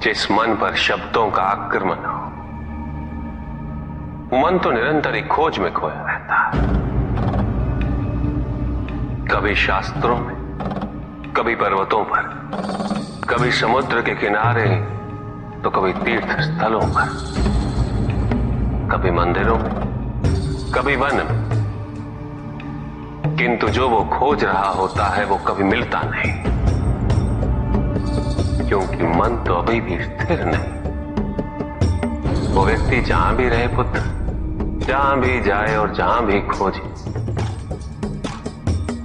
जिस मन पर शब्दों का आक्रमण हो, वो मन तो निरंतर ही खोज में खोया रहता है। कभी शास्त्रों में, कभी पर्वतों पर, कभी समुद्र के किनारे, तो कभी तीर्थ स्थलों पर, कभी मंदिरों में, कभी वन में। किंतु जो वो खोज रहा होता है वो कभी मिलता नहीं, क्योंकि मन तो अभी भी स्थिर नहीं। वो व्यक्ति जहां भी रहे पुत्र, जहां भी जाए और जहां भी खोजे।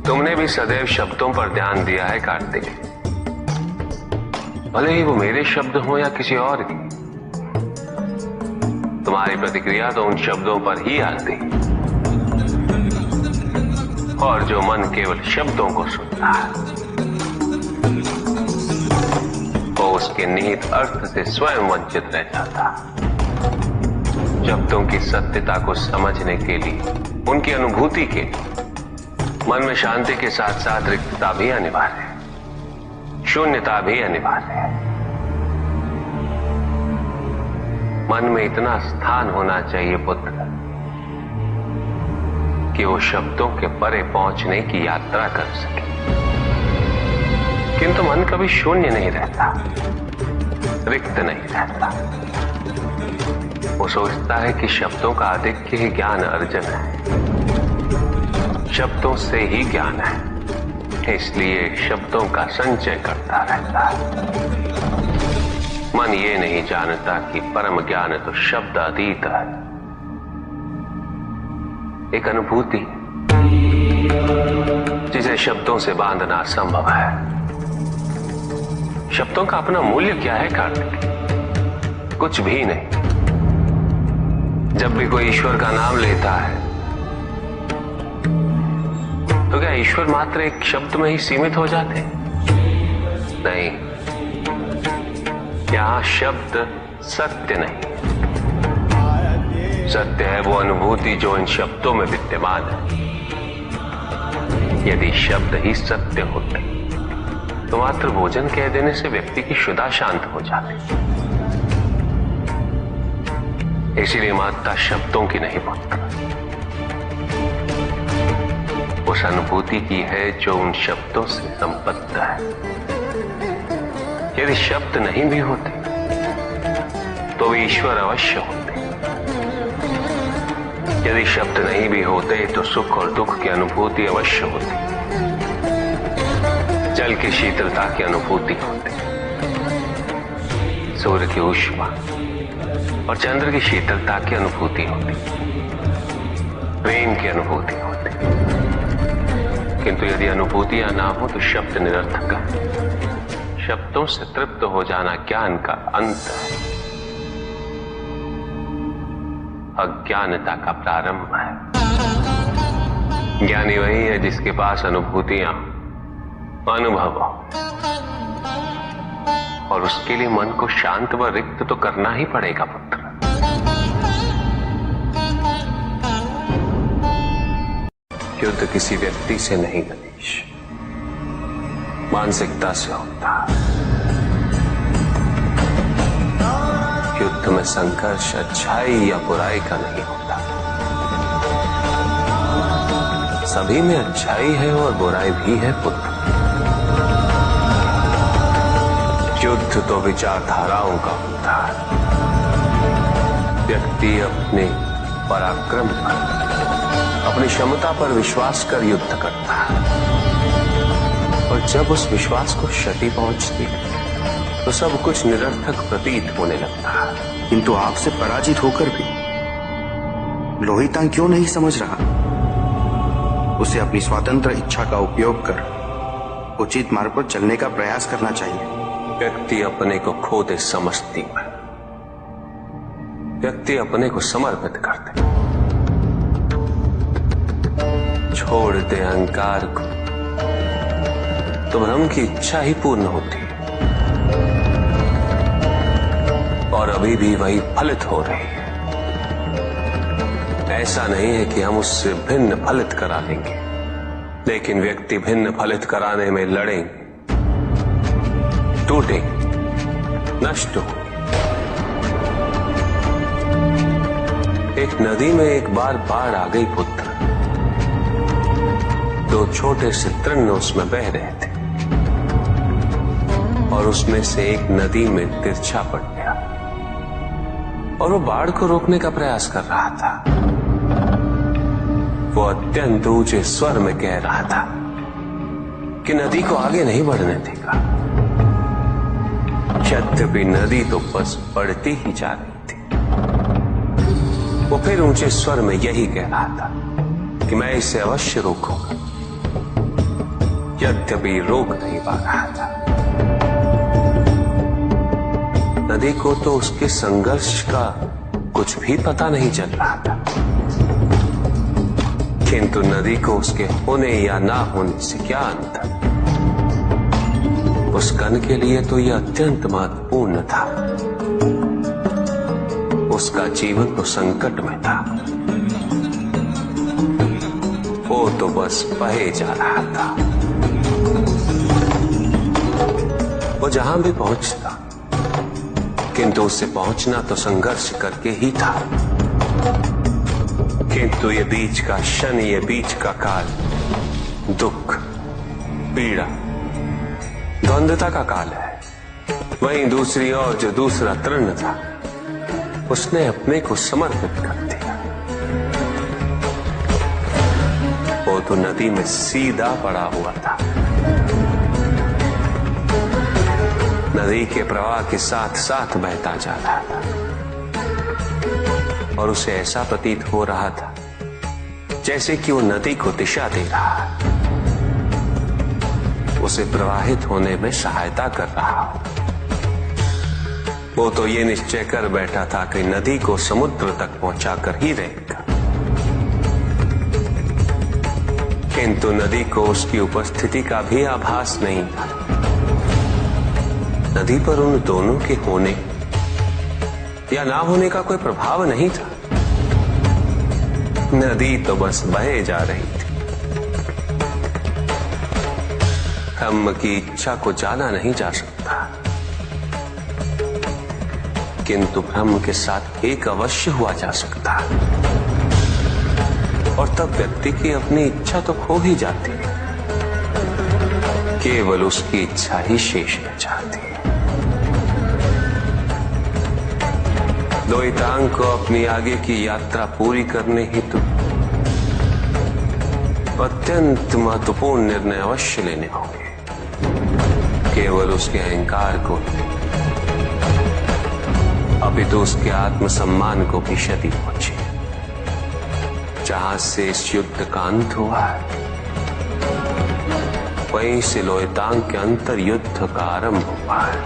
तुमने भी सदैव शब्दों पर ध्यान दिया है कार्तिक, भले ही वो मेरे शब्द हो या किसी और की। तुम्हारी प्रतिक्रिया तो उन शब्दों पर ही आती, और जो मन केवल शब्दों को सुनता है, वो उसके निहित अर्थ से स्वयं वंचित रह जाता। शब्दों की सत्यता को समझने के लिए, उनकी अनुभूति के लिए मन में शांति के साथ साथ रिक्तता भी अनिवार्य है, शून्यता भी अनिवार्य है। मन में इतना स्थान होना चाहिए पुत्र कि वो शब्दों के परे पहुंचने की यात्रा कर सके। किंतु मन कभी शून्य नहीं रहता, रिक्त नहीं रहता। वो सोचता है कि शब्दों का आधिक्य ही ज्ञान अर्जन है, शब्दों से ही ज्ञान है, इसलिए शब्दों का संचय करता रहता है। मन ये नहीं जानता कि परम ज्ञान तो शब्द अतीत है, एक अनुभूति जिसे शब्दों से बांधना असंभव है। शब्दों का अपना मूल्य क्या है कार्तिक? कुछ भी नहीं। जब भी कोई ईश्वर का नाम लेता है तो क्या ईश्वर मात्र एक शब्द में ही सीमित हो जाते? नहीं, यहां शब्द सत्य नहीं, सत्य है वो अनुभूति जो इन शब्दों में विद्यमान है। यदि शब्द ही सत्य होते तो मात्र भोजन कह देने से व्यक्ति की क्षुधा शांत हो जाती। इसीलिए माता शब्दों की नहीं पुत्र, उस अनुभूति की है जो उन शब्दों से संबद्ध है। यदि शब्द नहीं भी होते तो वे ईश्वर अवश्य होते। यदि शब्द नहीं भी होते तो सुख और दुख की अनुभूति अवश्य होती, जल की शीतलता की अनुभूति होती, सूर्य की ऊष्मा और चंद्र की शीतलता की अनुभूति होती, प्रेम की अनुभूति होती। किंतु यदि अनुभूतियां ना हो तो शब्द निरर्थक है। शब्दों से तृप्त हो जाना ज्ञान का अंत है, अज्ञानता का प्रारंभ है। ज्ञानी वही है जिसके पास अनुभूतियां, अनुभव हो, और उसके लिए मन को शांत व रिक्त तो करना ही पड़ेगा पुत्र। युद्ध किसी व्यक्ति से नहीं गणेश, मानसिकता से होता है। युद्ध में संघर्ष अच्छाई या बुराई का नहीं होता, सभी में अच्छाई है और बुराई भी है पुत्र। युद्ध तो विचारधाराओं का होता है। व्यक्ति अपने पराक्रम पर, अपनी क्षमता पर विश्वास कर युद्ध करता है, और जब उस विश्वास को क्षति पहुंचती तो सब कुछ निरर्थक प्रतीत होने लगता है। किंतु आपसे पराजित होकर भी लोहितांग क्यों नहीं समझ रहा? उसे अपनी स्वतंत्र इच्छा का उपयोग कर उचित मार्ग पर चलने का प्रयास करना चाहिए। व्यक्ति अपने को खो दे समझती है, व्यक्ति अपने को समर्पित कर दे, छोड़ दे अहंकार को, तो भ्रम की इच्छा ही पूर्ण होती है, और अभी भी वही फलित हो रही है। ऐसा नहीं है कि हम उससे भिन्न फलित करा लेंगे, लेकिन व्यक्ति भिन्न फलित कराने में लड़ेंगे, टूटेंगे, नष्ट हो। एक नदी में एक बार बाढ़ आ गई पुत्र। दो छोटे से तृण उसमें बह रहे थे और उसमें से एक नदी में तिरछा पड़ गया और वो बाढ़ को रोकने का प्रयास कर रहा था। वो अत्यंत ऊंचे स्वर में कह रहा था कि नदी को आगे नहीं बढ़ने देगा। यद्यपि नदी तो बस बढ़ती ही जा रही थी। वो फिर ऊंचे स्वर में यही कह रहा था कि मैं इसे अवश्य रोकूंगा, यद्यपि रोक नहीं पा रहा था। नदी को तो उसके संघर्ष का कुछ भी पता नहीं चल रहा था, किंतु नदी को उसके होने या ना होने से क्या अंतर। उस कण के लिए तो यह अत्यंत महत्वपूर्ण था। उसका जीवन तो संकट में था। वो तो बस बहे जा रहा था। वो जहां भी पहुंचता, किंतु उससे पहुंचना तो संघर्ष करके ही था। किंतु ये बीच का क्षण, ये बीच का काल दुख, पीड़ा, द्वंद्वता का काल है। वहीं दूसरी ओर जो दूसरा तृण था, उसने अपने को समर्पित कर दिया। वो तो नदी में सीधा पड़ा हुआ था, नदी के प्रवाह के साथ साथ बहता जा रहा था और उसे ऐसा प्रतीत हो रहा था जैसे कि वो नदी को दिशा दे रहा है, उसे प्रवाहित होने में सहायता कर रहा हो। वो तो ये निश्चय कर बैठा था कि नदी को समुद्र तक पहुंचाकर ही रहेगा, किंतु नदी को उसकी उपस्थिति का भी आभास नहीं था। नदी पर उन दोनों के होने या ना होने का कोई प्रभाव नहीं था। नदी तो बस बहे जा रही थी। ब्रह्म की इच्छा को जाना नहीं जा सकता, किंतु ब्रह्म के साथ एक अवश्य हुआ जा सकता, और तब व्यक्ति की अपनी इच्छा तो खो ही जाती है, केवल उसकी इच्छा ही शेष रह जाती है। द्वैतांग को अपनी आगे की यात्रा पूरी करने हेतु अत्यंत महत्वपूर्ण निर्णय अवश्य लेने होंगे। केवल उसके अहंकार को, अपितु उसके आत्मसम्मान को भी क्षति पहुंची। जहां से इस युद्ध का अंत हुआ है, वहीं से लोहितांग के अंतर युद्ध का आरंभ हुआ है।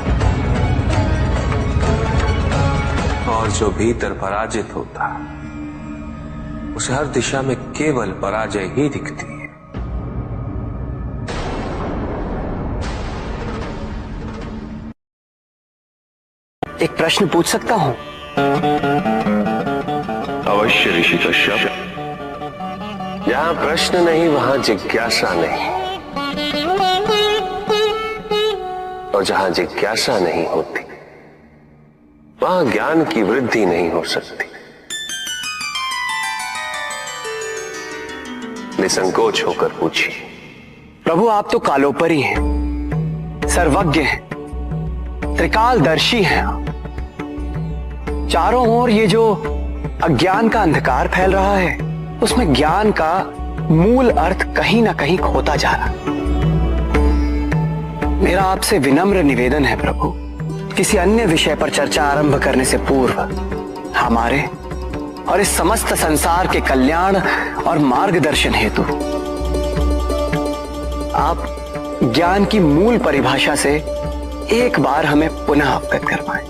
और जो भीतर पराजित होता, उसे हर दिशा में केवल पराजय ही दिखती है। एक प्रश्न पूछ सकता हूं? अवश्य ऋषि कश्यप। जहां प्रश्न नहीं वहां जिज्ञासा नहीं, और जहां जिज्ञासा नहीं होती वहां ज्ञान की वृद्धि नहीं हो सकती। निसंकोच होकर पूछिए। प्रभु, आप तो कालोपरी हैं, सर्वज्ञ हैं, त्रिकालदर्शी हैं। चारों ओर ये जो अज्ञान का अंधकार फैल रहा है, उसमें ज्ञान का मूल अर्थ कहीं ना कहीं खोता जा रहा। मेरा आपसे विनम्र निवेदन है प्रभु, किसी अन्य विषय पर चर्चा आरंभ करने से पूर्व हमारे और इस समस्त संसार के कल्याण और मार्गदर्शन हेतु आप ज्ञान की मूल परिभाषा से एक बार हमें पुनः अवगत करवाएं।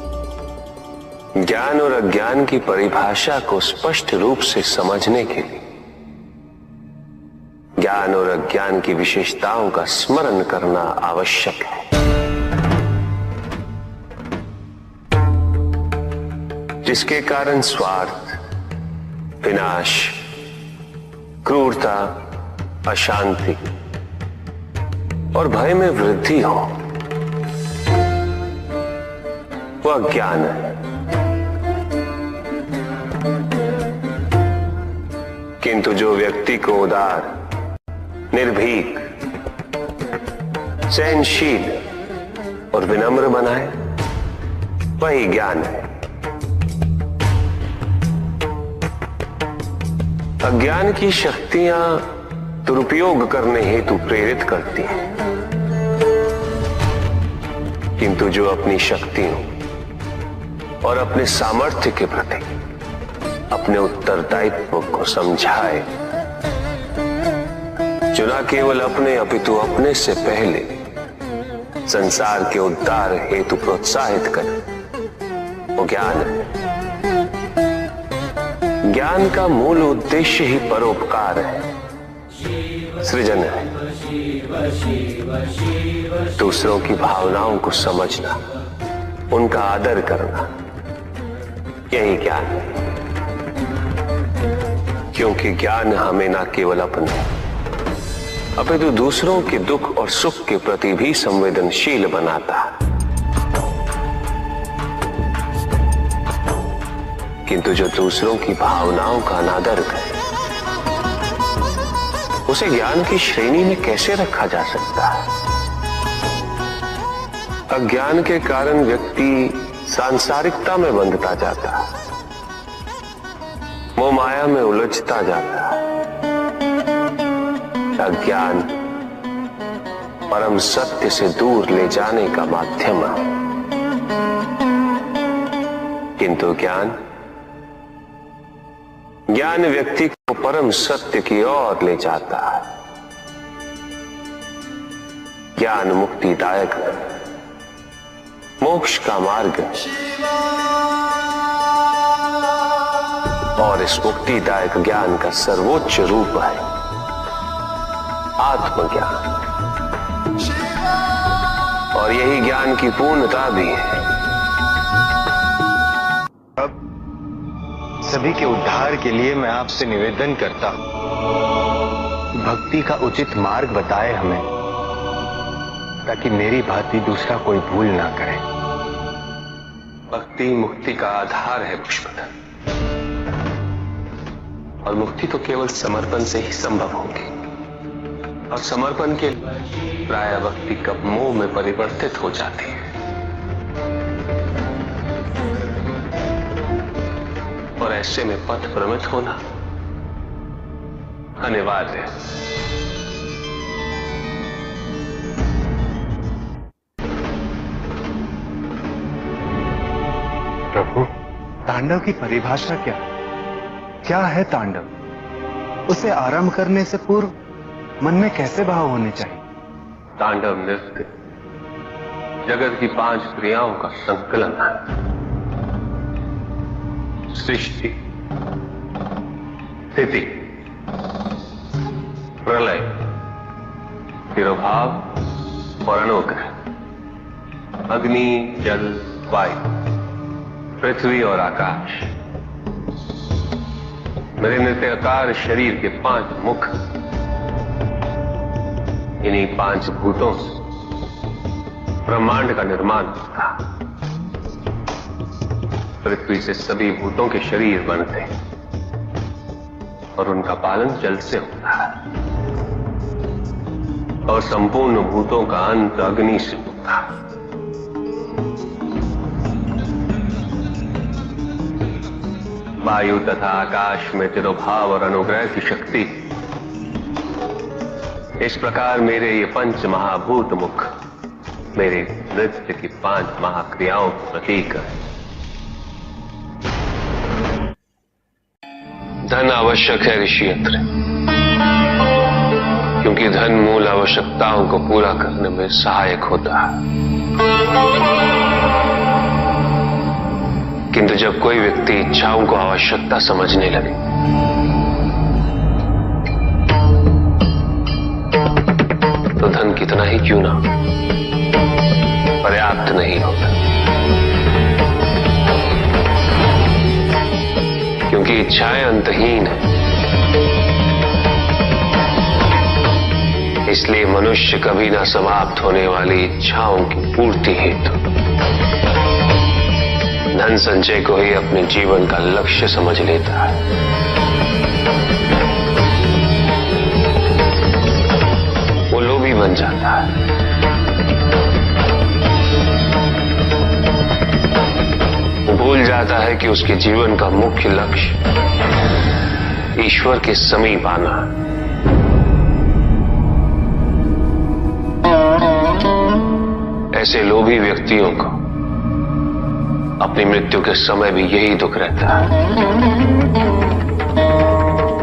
ज्ञान और अज्ञान की परिभाषा को स्पष्ट रूप से समझने के लिए ज्ञान और अज्ञान की विशेषताओं का स्मरण करना आवश्यक है। जिसके कारण स्वार्थ, विनाश, क्रूरता, अशांति और भय में वृद्धि हो। वह ज्ञान है। किंतु जो व्यक्ति को उदार, निर्भीक, सहनशील और विनम्र बनाए, वही ज्ञान है। अज्ञान की शक्तियां दुरुपयोग करने हेतु प्रेरित करती हैं, किंतु जो अपनी शक्तियों और अपने सामर्थ्य के प्रति अपने उत्तरदायित्व को समझाए, जो न केवल अपने अपितु अपने से पहले संसार के उद्धार हेतु प्रोत्साहित करे, वो ज्ञान है। ज्ञान का मूल उद्देश्य ही परोपकार है, सृजन है। दूसरों की भावनाओं को समझना, उनका आदर करना, यही ज्ञान है। क्योंकि ज्ञान हमें न केवल अपने अपितु दूसरों के दुख और सुख के प्रति भी संवेदनशील बनाता है। किंतु जो दूसरों की भावनाओं का अनादर करे, उसे ज्ञान की श्रेणी में कैसे रखा जा सकता है? अज्ञान के कारण व्यक्ति सांसारिकता में बंधता जाता है, मोह माया में उलझता जाता है। अज्ञान परम सत्य से दूर ले जाने का माध्यम है, किंतु ज्ञान व्यक्ति को परम सत्य की ओर ले जाता है। ज्ञान मुक्तिदायक है, मोक्ष का मार्ग है, और इस मुक्तिदायक ज्ञान का सर्वोच्च रूप है आत्मज्ञान, और यही ज्ञान की पूर्णता भी है। अब सभी के उद्धार के लिए मैं आपसे निवेदन करता हूं, भक्ति का उचित मार्ग बताए हमें, ताकि मेरी भांति दूसरा कोई भूल ना करे। भक्ति मुक्ति का आधार है पुष्पधन, और मुक्ति तो केवल समर्पण से ही संभव होगी, और समर्पण के प्राय भक्ति कब मोह में परिवर्तित हो जाती है, और ऐसे में पथ भ्रमित होना अनिवार्य है। प्रभु, तांडव की परिभाषा क्या है तांडव? उसे आरंभ करने से पूर्व मन में कैसे भाव होने चाहिए? तांडव नृत्य जगत की 5 क्रियाओं का संकलन है। सृष्टि, स्थिति, प्रलय, तिरोभाव और अनुग्रह, अग्नि, जल, वायु, पृथ्वी और आकाश। मेरे नृत्याकार शरीर के 5 मुख, इन्हीं 5 भूतों से ब्रह्मांड का निर्माण होता। पृथ्वी से सभी भूतों के शरीर बनते हैं, और उनका पालन जल से होता है, और संपूर्ण भूतों का अंत अग्नि से होता है। वायु तथा आकाश में तिरोभाव और अनुग्रह की शक्ति। इस प्रकार मेरे ये 5 महाभूत मुख मेरे नृत्य की 5 महाक्रियाओं का प्रतीक है। धन आवश्यक है ऋषियत्र, क्योंकि धन मूल आवश्यकताओं को पूरा करने में सहायक होता है। किंतु जब कोई व्यक्ति इच्छाओं को आवश्यकता समझने लगे, तो धन कितना ही क्यों ना पर्याप्त नहीं होता, क्योंकि इच्छाएं अंतहीन है। इसलिए मनुष्य कभी ना समाप्त होने वाली इच्छाओं की पूर्ति हेतु धन संचय को ही अपने जीवन का लक्ष्य समझ लेता है, वो लोभी बन जाता है। वो भूल जाता है कि उसके जीवन का मुख्य लक्ष्य ईश्वर के समीप आना है। ऐसे लोभी व्यक्तियों को अपनी मृत्यु के समय भी यही दुख रहता है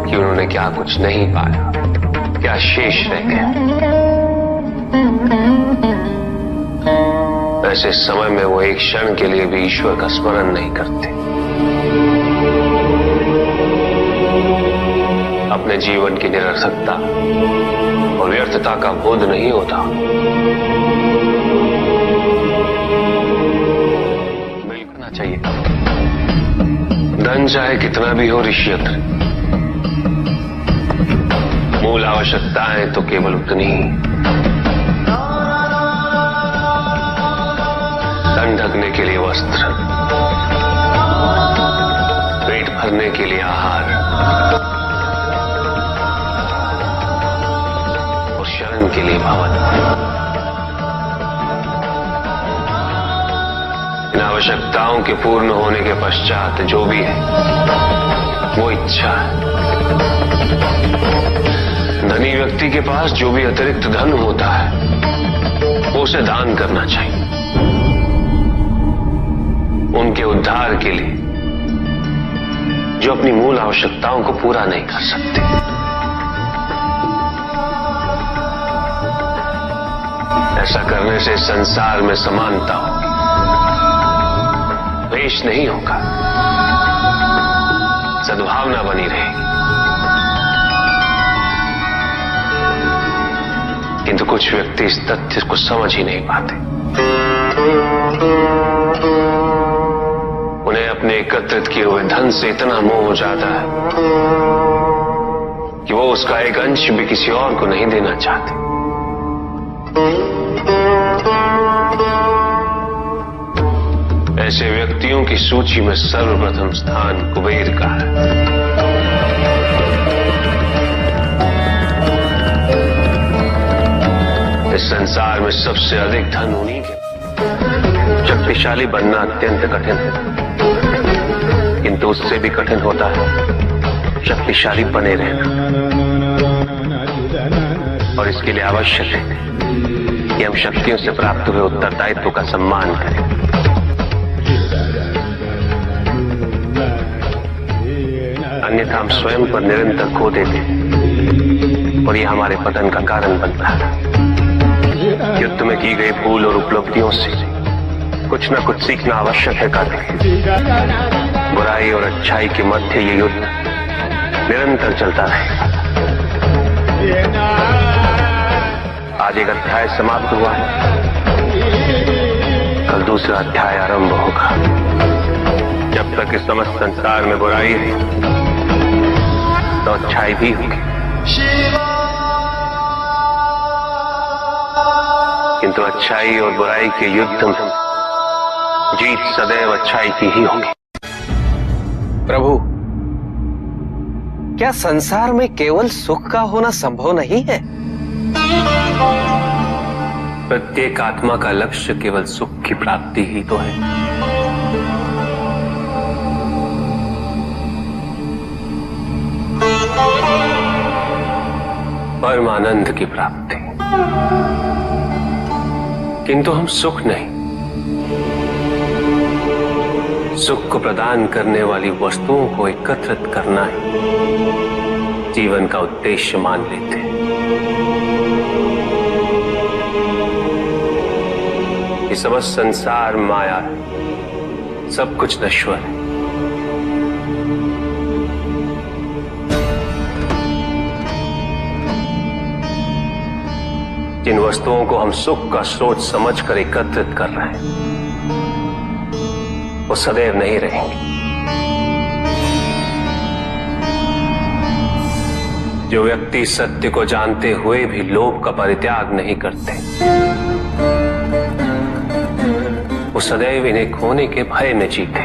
कि उन्होंने क्या कुछ नहीं पाया, क्या शेष रह गया। ऐसे समय में वो एक क्षण के लिए भी ईश्वर का स्मरण नहीं करते, अपने जीवन की निरर्थकता और व्यर्थता का बोध नहीं होता। मिलना चाहिए। धन चाहे कितना भी हो ऋषियत्र, मूल आवश्यकताएं तो केवल उतनी ही। तन ढकने के लिए वस्त्र, पेट भरने के लिए आहार और शरण के लिए भवन। इन आवश्यकताओं के पूर्ण होने के पश्चात जो भी है वो इच्छा है। धनी व्यक्ति के पास जो भी अतिरिक्त धन होता है वो उसे दान करना चाहिए, उनके उद्धार के लिए जो अपनी मूल आवश्यकताओं को पूरा नहीं कर सकते। ऐसा करने से संसार में समानता होगी, द्वेष नहीं होगा, सद्भावना बनी रहेगी। किंतु कुछ व्यक्ति इस तथ्य को समझ ही नहीं पाते। उन्हें अपने एकत्रित किए हुए धन से इतना मोह हो जाता है कि वो उसका एक अंश भी किसी और को नहीं देना चाहते। ऐसे व्यक्तियों की सूची में सर्वप्रथम स्थान कुबेर का है। इस संसार में सबसे अधिक धन उन्हीं के। शक्तिशाली बनना अत्यंत कठिन है, किंतु उससे भी कठिन होता है शक्तिशाली बने रहना। और इसके लिए आवश्यक है कि हम शक्तियों से प्राप्त हुए उत्तरदायित्व का सम्मान करें। अन्यथा हम स्वयं पर निरंतर खो देते हैं और यह हमारे पतन का कारण बनता है। युद्ध में की गई भूल और उपलब्धियों से कुछ न कुछ सीखना आवश्यक है कार्तिक। बुराई और अच्छाई के मध्य ये युद्ध निरंतर चलता रहेगा। आज एक अध्याय समाप्त हुआ है, कल दूसरा अध्याय आरंभ होगा। जब तक इस समस्त संसार में बुराई है तो अच्छाई भी होगी, किंतु अच्छाई और बुराई के युद्ध में जीत सदैव अच्छाई की ही होगी। प्रभु, क्या संसार में केवल सुख का होना संभव नहीं है? प्रत्येक आत्मा का लक्ष्य केवल सुख की प्राप्ति ही तो है। परमानंद की प्राप्ति। किंतु हम सुख नहीं, सुख को प्रदान करने वाली वस्तुओं को एकत्रित करना ही जीवन का उद्देश्य मान लेते हैं। ये समस्त संसार माया है, सब कुछ नश्वर है। जिन वस्तुओं को हम सुख का स्रोत समझकर एकत्रित कर रहे हैं वो सदैव नहीं रहेंगे। जो व्यक्ति सत्य को जानते हुए भी लोभ का परित्याग नहीं करते वो सदैव इन्हें खोने के भय में जीते।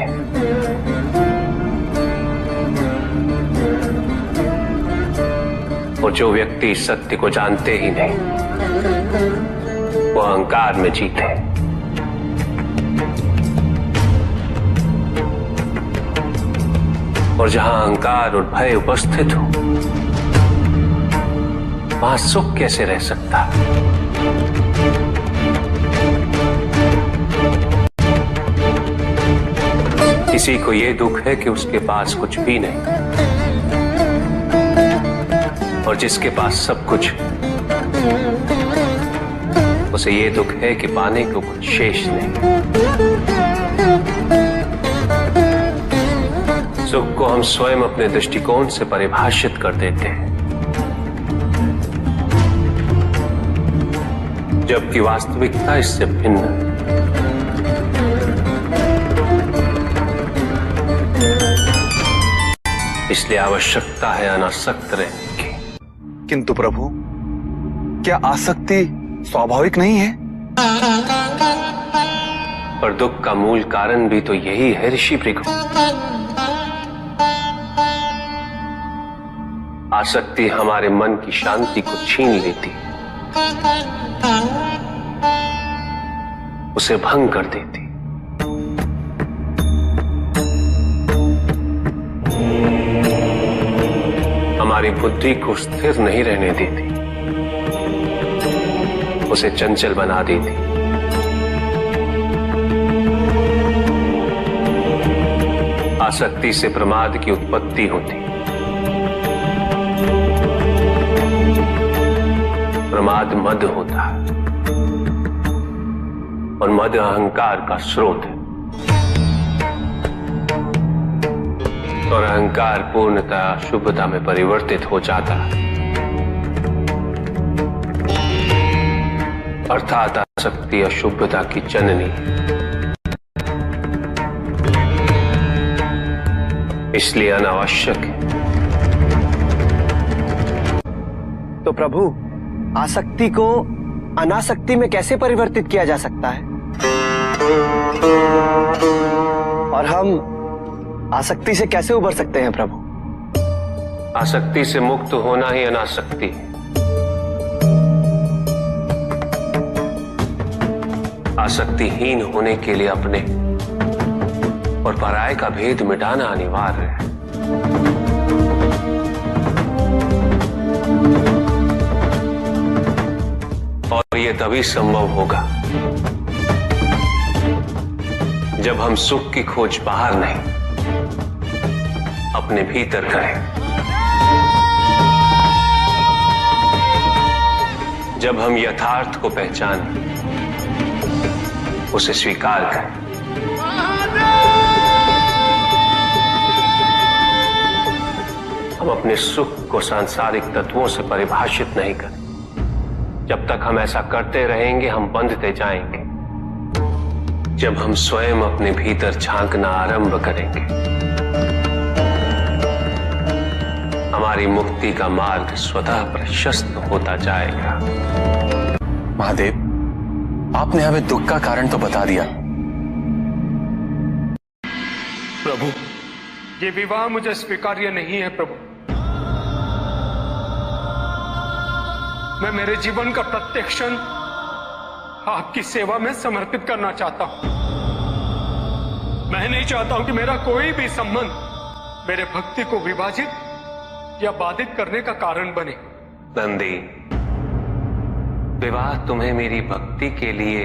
और जो व्यक्ति सत्य को जानते ही नहीं, वो अहंकार में जीते। और जहां अहंकार और भय उपस्थित हो, वहां सुख कैसे रह सकता? किसी को यह दुख है कि उसके पास कुछ भी नहीं, और जिसके पास सब कुछ, उसे यह दुख है कि पाने को कुछ शेष नहीं। सुख को हम स्वयं अपने दृष्टिकोण से परिभाषित कर देते हैं, जबकि वास्तविकता इससे भिन्न है। इसलिए आवश्यकता है अनासक्त रहने की। किंतु प्रभु, क्या आसक्ति स्वाभाविक नहीं है? पर दुख का मूल कारण भी तो यही है ऋषि भृगु। आसक्ति हमारे मन की शांति को छीन लेती, उसे भंग कर देती। हमारी बुद्धि को स्थिर नहीं रहने देती, उसे चंचल बना देती। आसक्ति से प्रमाद की उत्पत्ति होती, प्रमाद मद होता है, और मद अहंकार का स्रोत है। और अहंकार पूर्णतः अशुभता में परिवर्तित हो जाता है, अर्थात आसक्ति अशुभता की जननी। इसलिए अनावश्यक है। तो प्रभु, आसक्ति को अनासक्ति में कैसे परिवर्तित किया जा सकता है? और हम आसक्ति से कैसे उबर सकते हैं प्रभु? आसक्ति से मुक्त होना ही अनासक्ति है। आसक्तिहीन होने के लिए अपने और पराये का भेद मिटाना अनिवार्य है। और यह तभी संभव होगा जब हम सुख की खोज बाहर नहीं, अपने भीतर करें। जब हम यथार्थ को पहचानें, उसे स्वीकार करें। हम अपने सुख को सांसारिक तत्वों से परिभाषित नहीं करें। जब तक हम ऐसा करते रहेंगे, हम बंधते जाएंगे। जब हम स्वयं अपने भीतर झांकना आरंभ करेंगे, हमारी मुक्ति का मार्ग स्वतः प्रशस्त होता जाएगा। महादेव, आपने हमें दुख का कारण तो बता दिया। प्रभु, ये विवाह मुझे स्वीकार्य नहीं है प्रभु। मैं मेरे जीवन का प्रत्येक क्षण आपकी सेवा में समर्पित करना चाहता हूं। मैं नहीं चाहता हूं कि मेरा कोई भी संबंध मेरे भक्ति को विभाजित या बाधित करने का कारण बने। नंदी, विवाह तुम्हें मेरी भक्ति के लिए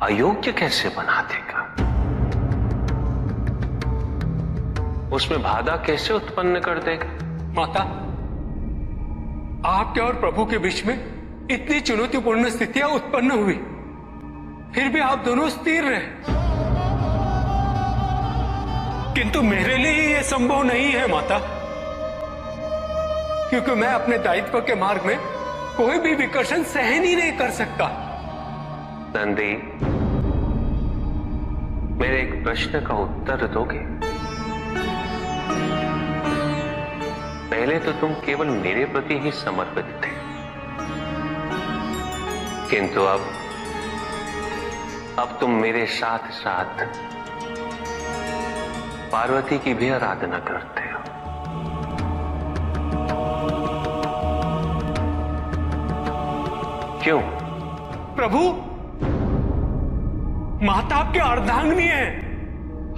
अयोग्य कैसे बना देगा? उसमें बाधा कैसे उत्पन्न कर देगा? माता, आपके और प्रभु के बीच में इतनी चुनौतीपूर्ण स्थितियां उत्पन्न हुई, फिर भी आप दोनों स्थिर रहे। किंतु मेरे लिए यह संभव नहीं है माता, क्योंकि मैं अपने दायित्व के मार्ग में कोई भी विकर्षण सहन ही नहीं कर सकता। नंदी, मेरे एक प्रश्न का उत्तर दोगे? पहले तो तुम केवल मेरे प्रति ही समर्पित थे, किंतु अब तुम मेरे साथ साथ पार्वती की भी आराधना करते हो। क्यों? प्रभु, माता आपकी अर्धांगिनी है,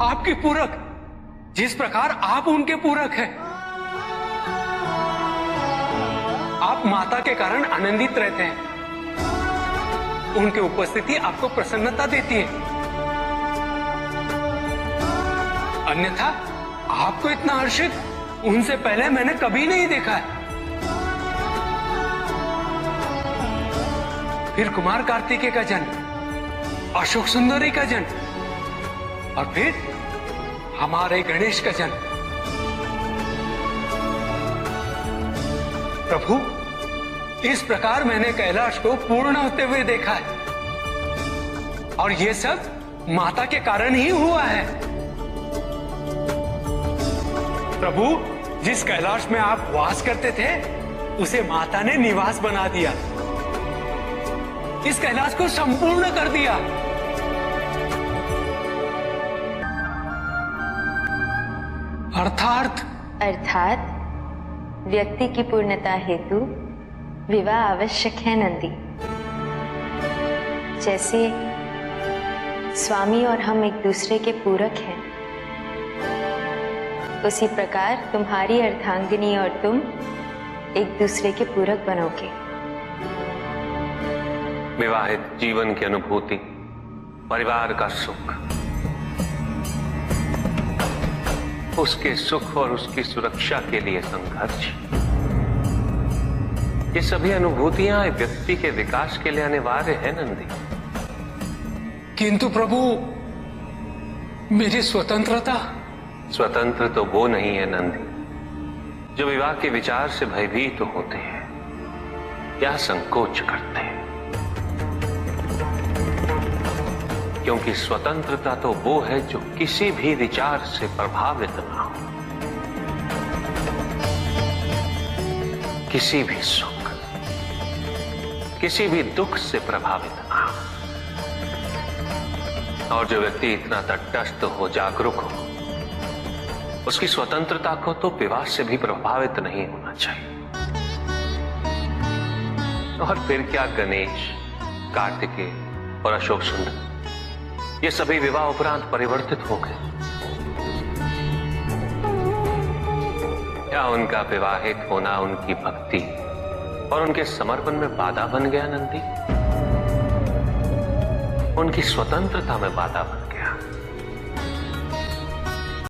आपकी पूरक, जिस प्रकार आप उनके पूरक हैं। आप माता के कारण आनंदित रहते हैं, उनकी उपस्थिति आपको प्रसन्नता देती है। अन्यथा आपको इतना हर्षित उनसे पहले मैंने कभी नहीं देखा है। फिर कुमार कार्तिकेय का जन्म, अशोक सुंदरी का जन्म, और फिर हमारे गणेश का जन्म। प्रभु, इस प्रकार मैंने कैलाश को पूर्ण होते हुए देखा है, और यह सब माता के कारण ही हुआ है। प्रभु, जिस कैलाश में आप वास करते थे उसे माता ने निवास बना दिया, इस कैलाश को संपूर्ण कर दिया। अर्थात व्यक्ति की पूर्णता हेतु विवाह आवश्यक है नंदी। जैसे स्वामी और हम एक दूसरे के पूरक हैं, उसी प्रकार तुम्हारी अर्धांगिनी और तुम एक दूसरे के पूरक बनोगे। विवाहित जीवन की अनुभूति, परिवार का सुख, उसके सुख और उसकी सुरक्षा के लिए संघर्ष, ये सभी अनुभूतियां व्यक्ति के विकास के लिए अनिवार्य है नंदी। किंतु प्रभु, मेरी स्वतंत्रता। स्वतंत्र तो वो नहीं है नंदी जो विवाह के विचार से भयभीत होते हैं या संकोच करते हैं, क्योंकि स्वतंत्रता तो वो है जो किसी भी विचार से प्रभावित ना हो, किसी भी सुख, किसी भी दुख से प्रभावित ना हो। और जो व्यक्ति इतना तटस्थ हो, जागरूक हो, उसकी स्वतंत्रता को तो विवाह से भी प्रभावित नहीं होना चाहिए। और फिर क्या गणेश, कार्तिकेय और अशोक सुंदर, ये सभी विवाह उपरांत परिवर्तित हो गए? क्या उनका विवाहित होना उनकी भक्ति और उनके समर्पण में बाधा बन गया नंदी? उनकी स्वतंत्रता में बाधा बन गया?